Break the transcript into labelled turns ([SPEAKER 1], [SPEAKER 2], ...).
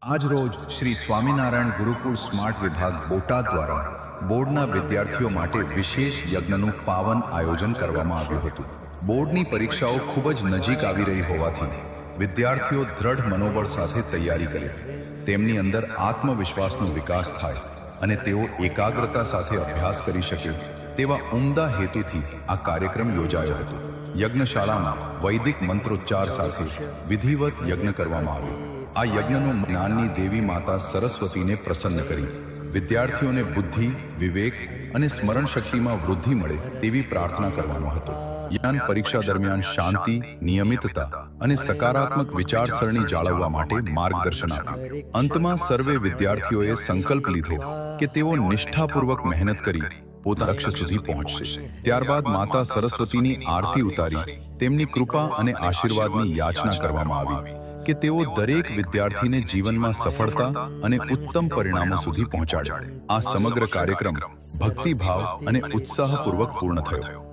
[SPEAKER 1] આજ રોજ શ્રી સ્વામિનારાયણ ગુરુકુળ સ્માર્ટ વિભાગ બોટાદ દ્વારા બોર્ડના વિદ્યાર્થીઓ માટે વિશેષ યજ્ઞનું પાવન આયોજન કરવામાં આવ્યું હતું। બોર્ડની પરીક્ષાઓ ખૂબ જ નજીક આવી રહી હોવાથી વિદ્યાર્થીઓ દ્રઢ મનોબળ સાથે તૈયારી કરે, તેમની અંદર આત્મવિશ્વાસનો વિકાસ થાય અને તેઓ એકાગ્રતા સાથે અભ્યાસ કરી શકે તેવા ઉમદા હેતુથી આ કાર્યક્રમ યોજાયો હતો। યજ્ઞશાળામાં વૈદિક મંત્રોચ્ચાર સાથે વિધિવત યજ્ઞ કરવામાં આવ્યો। આ યજ્ઞનું જ્ઞાનની દેવી માતા સરસ્વતીને પ્રસન્ન કરી વિદ્યાર્થીઓને બુદ્ધિ, વિવેક અને સ્મરણ શક્તિમાં વૃદ્ધિ મળે તેવી પ્રાર્થના કરવાનો હતો। જ્ઞાન પરીક્ષા દરમિયાન શાંતિ, નિયમિતતા અને સકારાત્મક વિચારસરણી જાળવવા માટે માર્ગદર્શન આપ્યું। અંતમાં સર્વે વિદ્યાર્થીઓએ સંકલ્પ લીધો કે તેઓ નિષ્ઠાપૂર્વક મહેનત કરી પોતાના લક્ષ્ય સુધી પહોંચશે। ત્યારબાદ માતા સરસ્વતીની આરતી ઉતારી તેમની કૃપા અને આશીર્વાદની યાચના કરવામાં આવી કે તેઓ દરેક વિદ્યાર્થીને જીવનમાં સફળતા અને ઉત્તમ પરિણામો સુધી પહોંચાડે। આ સમગ્ર કાર્યક્રમ ભક્તિભાવ અને ઉત્સાહપૂર્વક પૂર્ણ થયો।